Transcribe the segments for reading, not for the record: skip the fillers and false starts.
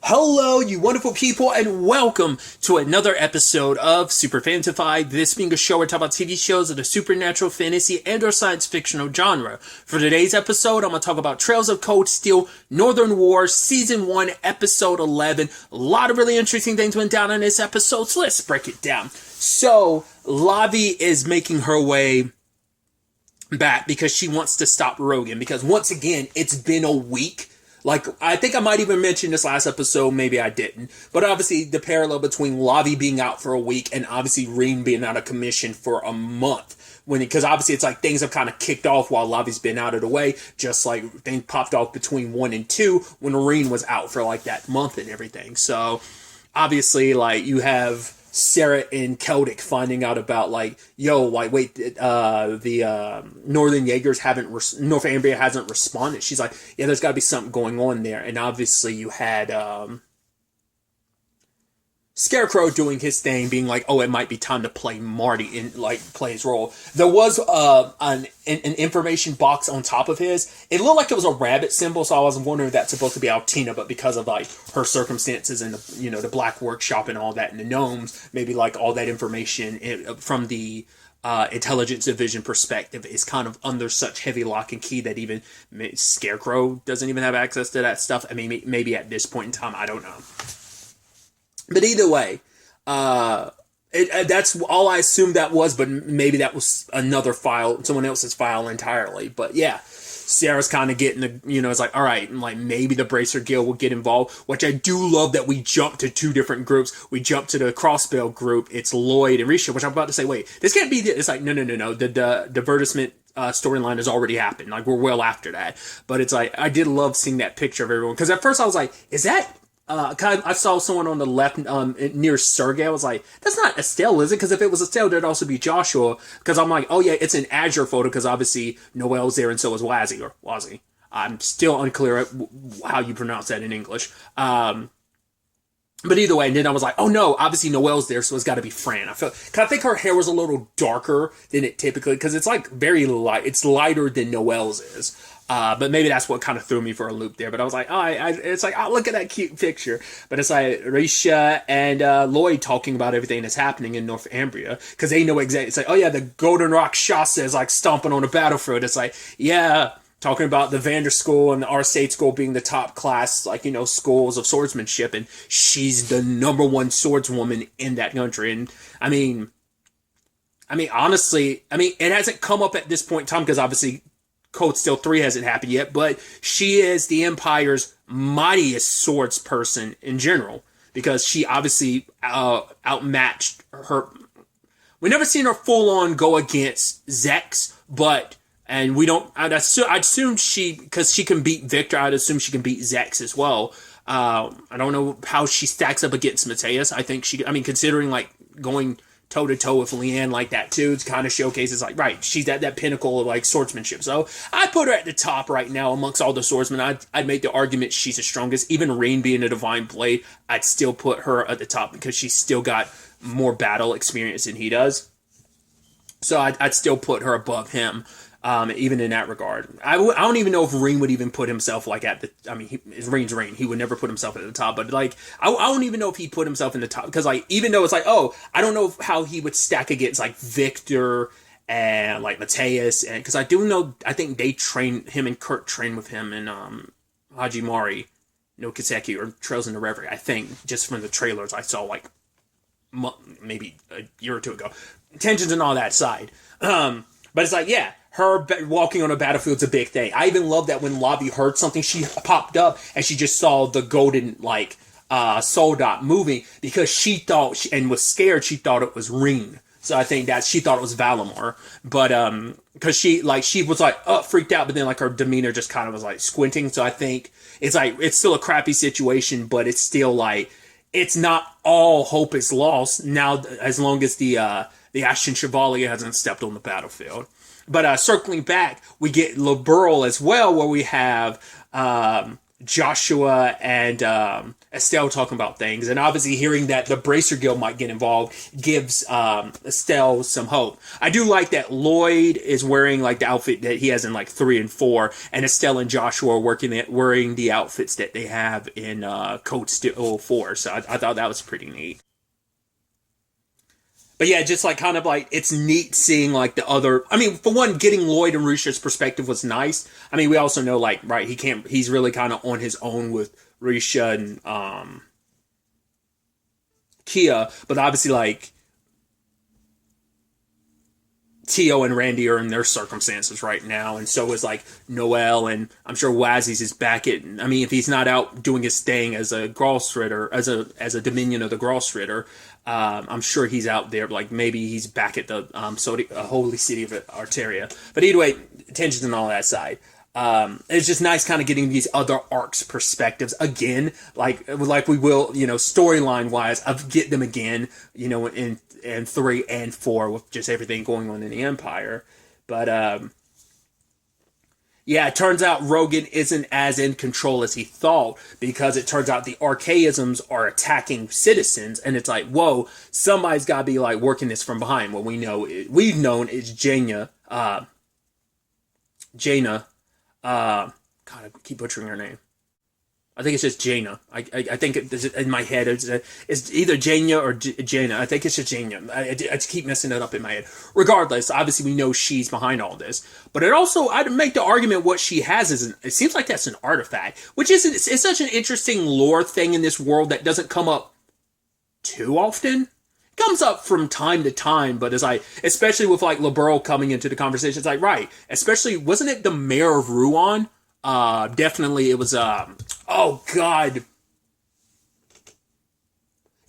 Hello, you wonderful people, and welcome to another episode of Super-Fanta-Fi, this being a show where I talk about TV shows of the supernatural, fantasy, and or science fictional genre. For today's episode, I'm going to talk about Trails of Cold Steel, Northern War, Season 1, Episode 11. A lot of really interesting things went down in this episode, so let's break it down. So, Lavi is making her way back because she wants to stop Rogan, because once again, it's been a week. Like, I think I might even mention this last episode, maybe I didn't. But obviously, the parallel between Lavi being out for a week and obviously Reem being out of commission for a month. Because obviously it's like things have kind of kicked off while Lavi's been out of the way. Just like things popped off between 1 and 2 when Reem was out for like that month and everything. So, obviously, like, you have Sarah and Celtic finding out about like, wait, the Northern Jaegers Northumbria hasn't responded. She's like, yeah, there's got to be something going on there. And obviously you had Scarecrow doing his thing, being like, oh, it might be time to play Marty and like play his role. There was an information box on top of his. It looked like it was a rabbit symbol, so I was wondering if that's supposed to be Altina, but because of like her circumstances and the black workshop and all that and the gnomes, maybe like all that information from the intelligence division perspective is kind of under such heavy lock and key that even Scarecrow doesn't even have access to that stuff. I mean, maybe at this point in time, I don't know. But either way, that's all I assumed that was, but maybe that was another file, someone else's file entirely. But yeah, Sarah's kind of getting it's like, all right, and like maybe the Bracer Guild will get involved, which I do love that we jumped to two different groups. We jumped to the Crossbell group. It's Lloyd and Risha, which I'm about to say, wait, this can't be, it's like, no. The divertisement storyline has already happened. Like, we're well after that. But it's like, I did love seeing that picture of everyone. Because at first I was like, is that... I saw someone on the left near Sergey. I was like, that's not Estelle, is it? Because if it was Estelle, there'd also be Joshua. Because I'm like, oh yeah, it's an Azure photo because obviously Noelle's there and so is Wazzy, or Wazzy. I'm still unclear how you pronounce that in English. But either way, and then I was like, oh no, obviously Noelle's there, so it's got to be Fran. I think her hair was a little darker than it typically, because it's like very light. It's lighter than Noelle's is. But maybe that's what kind of threw me for a loop there. But I was like, it's like, look at that cute picture. But it's like Risha and Lloyd talking about everything that's happening in Northumbria, because they know exactly. It's like, oh yeah, the Golden Rock Shasta is like stomping on the battlefield. It's like, yeah, talking about the Vander School and the Arsate School being the top class, like, schools of swordsmanship, and she's the number one swordswoman in that country. And I mean, honestly, it hasn't come up at this point in time because obviously Cold Steel 3 hasn't happened yet, but she is the Empire's mightiest swords person in general, because she obviously outmatched her. We never seen her full on go against Zex, and we don't. I'd assume because she can beat Victor, I'd assume she can beat Zex as well. I don't know how she stacks up against Mateus. I think considering like going toe-to-toe with Leanne like that too, it kind of showcases like, right, she's at that pinnacle of like swordsmanship. So I put her at the top right now amongst all the swordsmen. I'd make the argument she's the strongest. Even Rain being a divine blade, I'd still put her at the top because she's still got more battle experience than he does. So I'd still put her above him, even in that regard. I don't even know if Rain would even put himself like at the... Rain's Rain. He would never put himself at the top. But like, I don't even know if he put himself in the top. Because like, even though it's like, oh, I don't know how he would stack against like Victor and like Mateus. And because I do know, I think him and Kurt train with him in Hajimari no Kiseki or Trails in the Reverie. I think just from the trailers I saw like maybe a year or two ago. Tensions and all that side. But it's like, yeah, her walking on a battlefield's a big thing. I even love that when Lavi heard something, she popped up and she just saw the golden, like, soul dot moving, because she thought, and was scared, she thought it was Reen. So I think that she thought it was Valimar. But, because she was like, freaked out, but then like her demeanor just kind of was like squinting. So I think it's like, it's still a crappy situation, but it's still like, it's not all hope is lost now, as long as the Ashen Chevalier hasn't stepped on the battlefield. But circling back, we get Liberal as well, where we have Joshua and Estelle talking about things, and obviously hearing that the Bracer Guild might get involved gives Estelle some hope. I do like that Lloyd is wearing like the outfit that he has in like 3 and 4, and Estelle and Joshua are wearing the outfits that they have in Code Steel 4. So I thought that was pretty neat. But yeah, just like kind of like it's neat seeing like the other. I mean, for one, getting Lloyd and Risha's perspective was nice. I mean, we also know like right, he's really kind of on his own with Risha and Kia, but obviously like Tio and Randy are in their circumstances right now, and so is like Noel, and I'm sure Wazzy's is back at. I mean, if he's not out doing his thing as a Grallstritter, as a Dominion of the Grallstritter, I'm sure he's out there. Like maybe he's back at the Holy City of Arteria. But either way, tensions and all that side. It's just nice kind of getting these other arcs perspectives again, like we will, storyline wise, of get them again, in 3 and 4 with just everything going on in the Empire. But, yeah, it turns out Rogan isn't as in control as he thought, because it turns out the archaisms are attacking citizens, and it's like, whoa, somebody's got to be like working this from behind. What we've known is Jaina, God, I keep butchering her name. I think it's just Jaina. I think in my head it's either Jaina or Jaina. I think it's just Jaina. I just keep messing it up in my head. Regardless, obviously we know she's behind all this. But it also, I'd make the argument what she has it seems like that's an artifact, which it's such an interesting lore thing in this world that doesn't come up too often. It comes up from time to time, but it's like, especially with like LeBurl coming into the conversation, it's like, right, especially, wasn't it the mayor of Ruan? Definitely it was, oh God,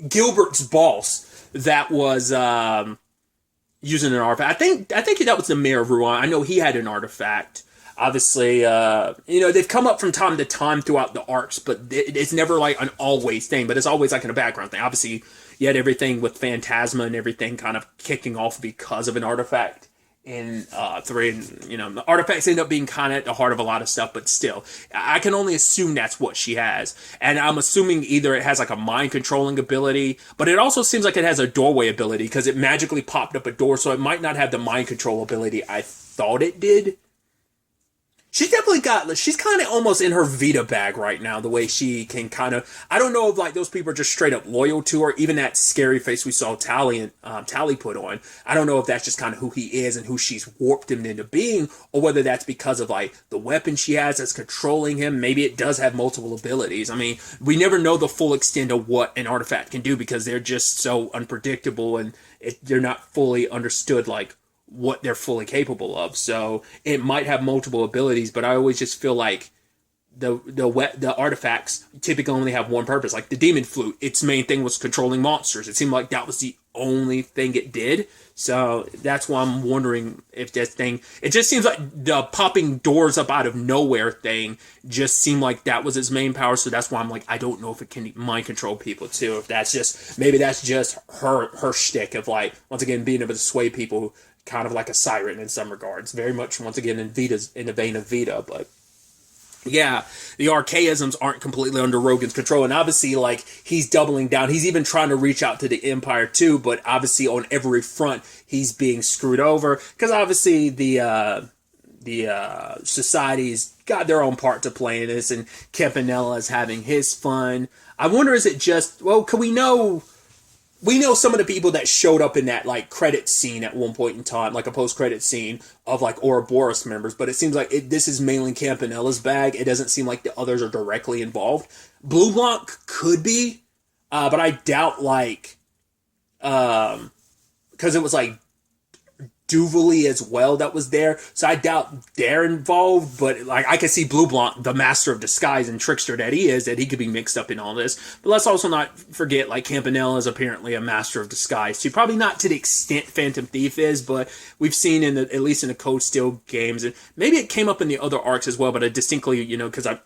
Gilbert's boss that was, using an artifact. I think that was the mayor of Ruan. I know he had an artifact. Obviously, they've come up from time to time throughout the arcs, but it's never like an always thing, but it's always like in a background thing. Obviously, you had everything with Phantasma and everything kind of kicking off because of an artifact in 3. And, the artifacts end up being kind of at the heart of a lot of stuff, but still, I can only assume that's what she has. And I'm assuming either it has like a mind controlling ability, but it also seems like it has a doorway ability because it magically popped up a door, so it might not have the mind control ability I thought it did. She's kind of almost in her Vita bag right now, the way she can kind of, I don't know if like those people are just straight up loyal to her, even that scary face we saw Tally put on. I don't know if that's just kind of who he is and who she's warped him into being, or whether that's because of like the weapon she has that's controlling him. Maybe it does have multiple abilities. I mean, we never know the full extent of what an artifact can do because they're just so unpredictable and they're not fully understood like what they're fully capable of. So it might have multiple abilities, but I always just feel like the artifacts typically only have one purpose. Like the demon flute, its main thing was controlling monsters. It seemed like that was the only thing it did. So that's why I'm wondering if this thing, it just seems like the popping doors up out of nowhere thing just seemed like that was its main power. So that's why I'm like, I don't know if it can mind control people too. If that's just, maybe that's just her shtick of like, once again, being able to sway people, kind of like a siren in some regards. Very much, once again, in the vein of Vita, but yeah, the archaisms aren't completely under Rogan's control, and obviously, like, he's doubling down. He's even trying to reach out to the Empire, too, but obviously on every front, he's being screwed over, because obviously the society's got their own part to play in this, and Campanella's having his fun. I wonder, is it just, well, can we know some of the people that showed up in that, like, credit scene at one point in time, like a post-credit scene of, like, Ouroboros members, but it seems like this is mainly Campanella's bag. It doesn't seem like the others are directly involved. Blue Blanc could be, but I doubt, like, because it was, like, Duvally as well that was there, so I doubt they're involved, but like I can see Blue Blanc, the master of disguise and trickster that he is, that he could be mixed up in all this. But let's also not forget, like, Campanella is apparently a master of disguise too. Probably not to the extent Phantom Thief is, but we've seen at least in the Code Steel games, and maybe it came up in the other arcs as well, but I distinctly, because I'm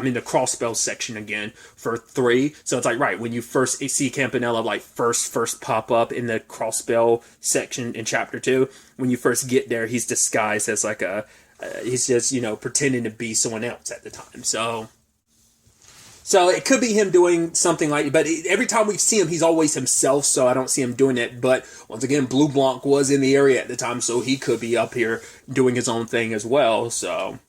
in the crossspell section again for 3, so it's like, right, when you first see Campanella like first pop up in the crossspell section in chapter 2, when you first get there, he's disguised as like he's just, pretending to be someone else at the time. So So it could be him doing something like, but every time we see him, he's always himself. So I don't see him doing it. But once again, Blue Blanc was in the area at the time, so he could be up here doing his own thing as well. So.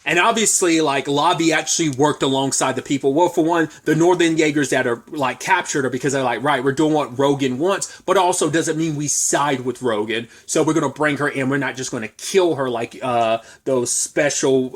And obviously, like, Lobby actually worked alongside the people. Well, for one, the Northern Jaegers that are, like, captured her because they're like, right, we're doing what Rogan wants, but also doesn't mean we side with Rogan. So we're going to bring her in. We're not just going to kill her like those special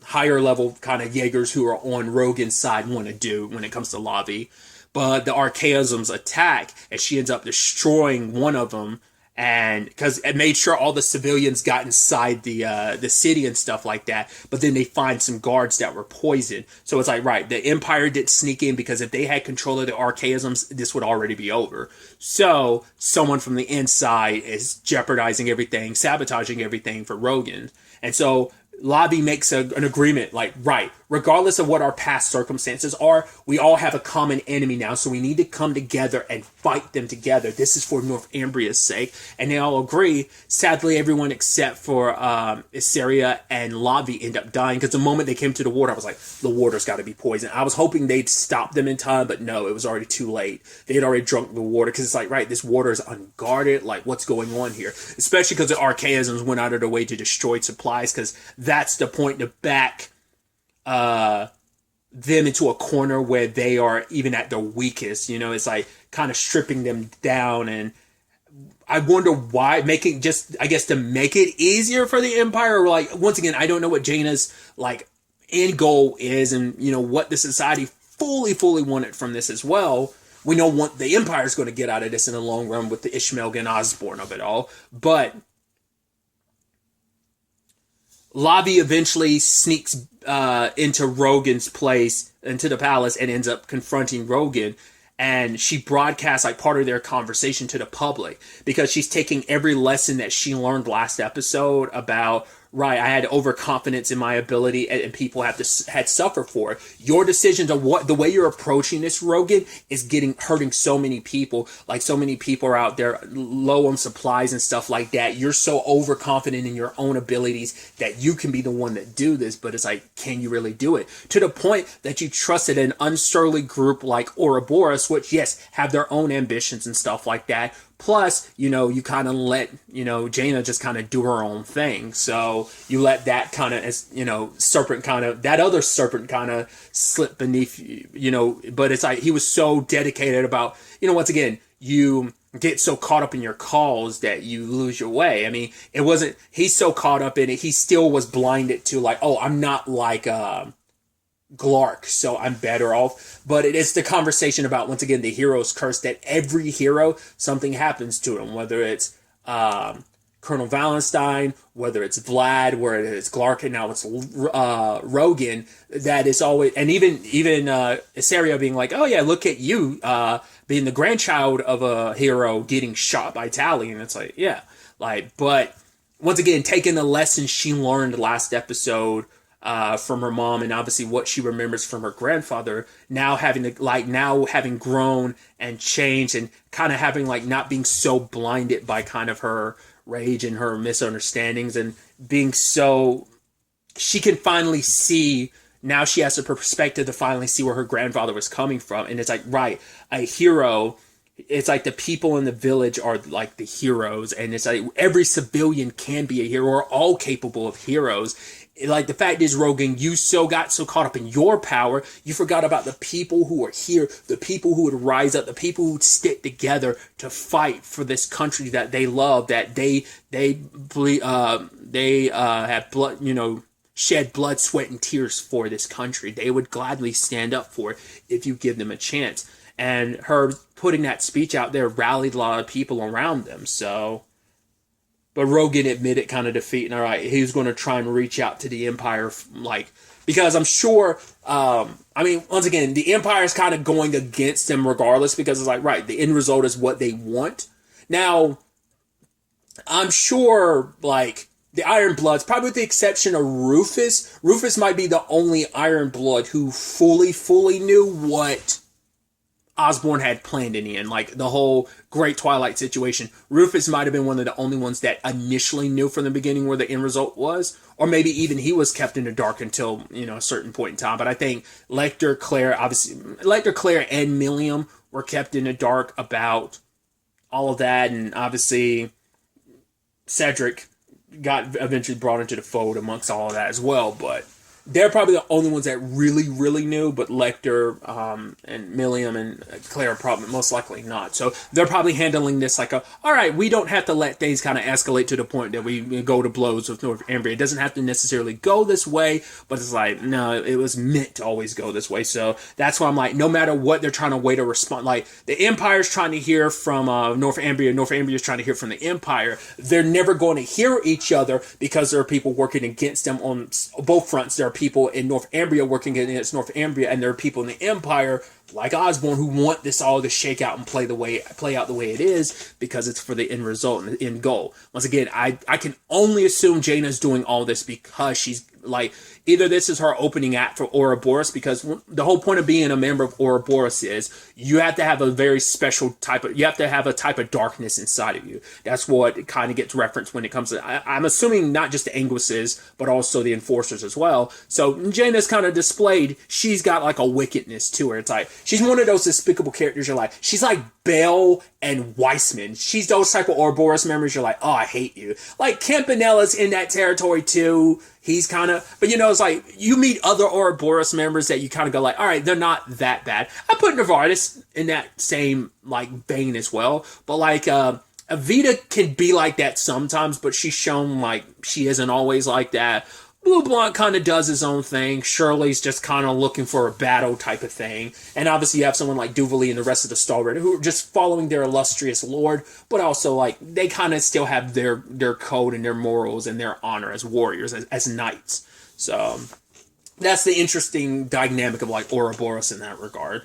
higher level kind of Jaegers who are on Rogan's side want to do when it comes to Lobby. But the Archaisms attack, and she ends up destroying one of them. And because it made sure all the civilians got inside the city and stuff like that, but then they find some guards that were poisoned. So it's like, right, the Empire didn't sneak in because if they had control of the Archaisms, this would already be over. So someone from the inside is jeopardizing everything, sabotaging everything for Rogan, and so Lobby makes an agreement, like, right, regardless of what our past circumstances are, we all have a common enemy now, so we need to come together and fight them together. This is for Northumbria's sake. And they all agree. Sadly, everyone except for Issaria and Lobby end up dying, because the moment they came to the water, I was like, the water's got to be poisoned. I was hoping they'd stop them in time, but no, it was already too late. They had already drunk the water, because it's like, right, this water is unguarded. Like, what's going on here? Especially because the Archaisms went out of their way to destroy supplies, because that's the point to back them into a corner where they are even at their weakest. You know, it's like kind of stripping them down. And I wonder why, making just, I guess, to make it easier for the Empire. Like, once again, I don't know what Jaina's like end goal is, and you know what the society fully wanted from this as well. We know what the Empire is going to get out of this in the long run with the Ishmael and Osborne of it all, but Lobby eventually sneaks into Rogan's place, into the palace, and ends up confronting Rogan. And she broadcasts like part of their conversation to the public, because she's taking every lesson that she learned last episode about, right, I had overconfidence in my ability, and people had suffered for it. Your decisions of the way you're approaching this, Rogan, is hurting so many people. Like, so many people are out there low on supplies and stuff like that. You're so overconfident in your own abilities that you can be the one that do this, but it's like, can you really do it? To the point that you trusted an unsurly group like Ouroboros, which, yes, have their own ambitions and stuff like that. Plus, you know, you kind of let, you know, Jaina just kind of do her own thing. So you let that kind of, you know, that other serpent kind of slip beneath, you know, but it's like he was so dedicated about, you know, once again, you get so caught up in your cause that you lose your way. I mean, he's so caught up in it, he still was blinded to like, oh, I'm not like, Glark, so I'm better off. But it is the conversation about, once again, the hero's curse, that every hero, something happens to him, whether it's Colonel Wallenstein, whether it's Vlad, whether it's Glark, and now it's Rogan, that is always, and even Issaria being like, oh yeah, look at you, being the grandchild of a hero getting shot by Tally, and it's like, yeah, like, but once again, taking the lessons she learned last episode from her mom, and obviously what she remembers from her grandfather, now having grown and changed, and kind of having like not being so blinded by kind of her rage and her misunderstandings, and being so, she can finally see, now she has a perspective to finally see where her grandfather was coming from. And it's like, right, a hero, it's like the people in the village are like the heroes, and it's like every civilian can be a hero, or all capable of heroes. Like, the fact is, Rogan, you got so caught up in your power, you forgot about the people who are here, the people who would rise up, the people who would stick together to fight for this country that they love, that they have blood, you know, shed blood, sweat, and tears for this country. They would gladly stand up for it if you give them a chance. And her putting that speech out there rallied a lot of people around them. So, but Rogan admitted kind of defeat, and all right, he was going to try and reach out to the Empire, like, because I'm sure, I mean, once again, the Empire is kind of going against him regardless, because it's like, right, the end result is what they want. Now, I'm sure, like, the Iron Bloods, probably with the exception of Rufus might be the only Iron Blood who fully knew what Osborne had planned in the end, like the whole Great Twilight situation. Rufus might have been one of the only ones that initially knew from the beginning where the end result was, or maybe even he was kept in the dark until, a certain point in time. But I think Lecter, Claire, and Milliam were kept in the dark about all of that, and obviously Cedric got eventually brought into the fold amongst all of that as well, but they're probably the only ones that really, really knew, but Lecter and Milliam and Claire probably most likely not. So they're probably handling this like all right, we don't have to let things kind of escalate to the point that we go to blows with Northumbria. It doesn't have to necessarily go this way, but it's like, no, it was meant to always go this way. So that's why I'm like, no matter what, they're trying to wait to respond. Like, the Empire's trying to hear from Northumbria, Northumbria's trying to hear from the Empire. They're never going to hear each other because there are people working against them on both fronts. There are people in Northumbria working against Northumbria, and there are people in the Empire like Osborne who want this all to shake out and play out the way it is, because it's for the end result and the end goal. Once again, I can only assume Jaina's doing all this because she's like, either this is her opening act for Ouroboros, because the whole point of being a member of Ouroboros is you have to have a very special you have to have a type of darkness inside of you. That's what kind of gets referenced when it comes to, I'm assuming not just the Anguisses, but also the Enforcers as well. So Jaina's kind of displayed, she's got like a wickedness to her. It's like, she's one of those despicable characters you're like, she's like Belle and Weissman. She's those type of Ouroboros members you're like, oh, I hate you. Like, Campanella's in that territory too. He's kind of, but it's like, you meet other Ouroboros members that you kind of go like, all right, they're not that bad. I put Novartis in that same, like, vein as well. But, like, Evita can be like that sometimes, but she's shown, like, she isn't always like that. Blue Blanc kind of does his own thing. Shirley's just kind of looking for a battle type of thing. And obviously you have someone like Duvally and the rest of the Stalwart who are just following their illustrious lord, but also like they kind of still have their code and their morals and their honor as warriors, as knights. So that's the interesting dynamic of like Ouroboros in that regard.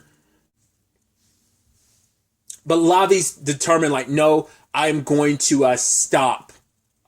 But Lavi's determined like, no, I'm going to stop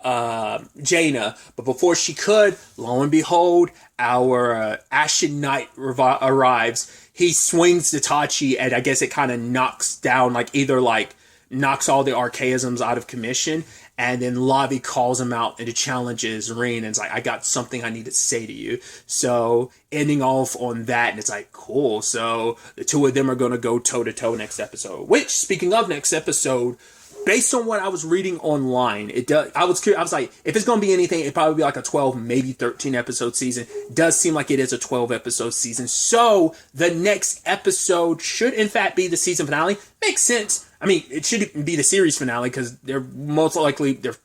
Jaina, but before she could, lo and behold, our Ashen Knight arrives. He swings the Tachi, and I guess it kind of knocks down, like either like knocks all the archaisms out of commission, and then Lavi calls him out and challenges Reen, and it's like, I got something I need to say to you. So ending off on that, and it's like, cool. So the two of them are going to go toe to toe next episode. Which, speaking of next episode, based on what I was reading online, it does. I was curious. I was like, if it's going to be anything, it'd probably be like a 12, maybe 13 episode season. It does seem like it is a 12 episode season. So the next episode should, in fact, be the season finale. Makes sense. I mean, it shouldn't be the series finale because there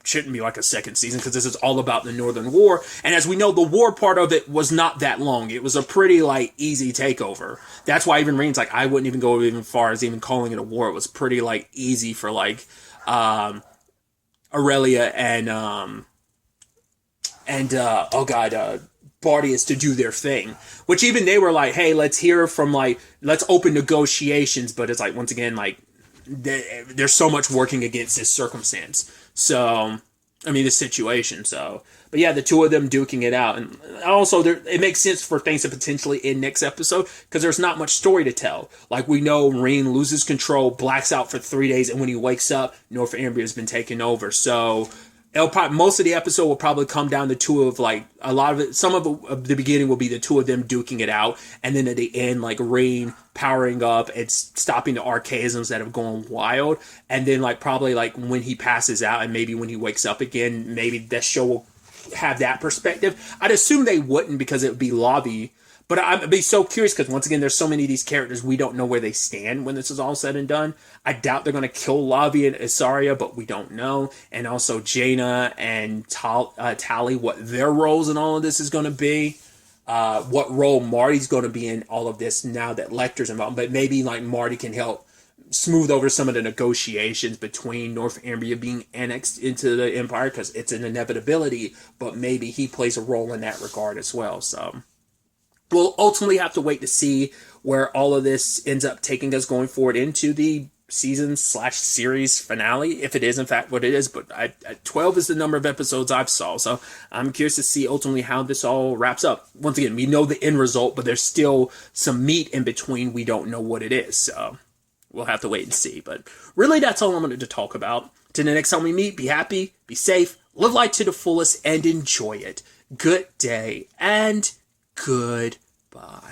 shouldn't be like a second season because this is all about the Northern War. And as we know, the war part of it was not that long. It was a pretty like easy takeover. That's why even Reen's like, I wouldn't even go even far as even calling it a war. It was pretty like easy for like Aurelia and Bardius to do their thing, which even they were like, hey, let's open negotiations, but it's like, once again, like there's so much working against this circumstance. So, I mean, this situation. So, but yeah, the two of them duking it out. And also, it makes sense for things to potentially end next episode because there's not much story to tell. Like, we know Reen loses control, blacks out for 3 days, and when he wakes up, Northumbria has been taken over. So, most of the episode will probably come down to two of, like, a lot of it. Some of the beginning will be the two of them duking it out. And then at the end, like, Reen powering up and stopping the archaisms that have gone wild. And then, like, probably, like, when he passes out and maybe when he wakes up again, maybe that show will have that perspective. I'd assume they wouldn't because it would be Lavi. But I'd be so curious because, once again, there's so many of these characters we don't know where they stand when this is all said and done. I doubt they're going to kill Lavi and Isaria, but we don't know. And also Jaina and Tali, what their roles in all of this is going to be. What role Marty's going to be in all of this now that Lecter's involved. But maybe like Marty can help smooth over some of the negotiations between Northumbria being annexed into the Empire because it's an inevitability. But maybe he plays a role in that regard as well. So we'll ultimately have to wait to see where all of this ends up taking us going forward into the season/series finale, if it is in fact what it is. But 12 is the number of episodes I've saw, so I'm curious to see ultimately how this all wraps up. Once again, we know the end result, but there's still some meat in between. We don't know what it is. So we'll have to wait and see. But really, that's all I wanted to talk about. Till the next time we meet, be happy, be safe, live life to the fullest, and enjoy it. Good day, and goodbye.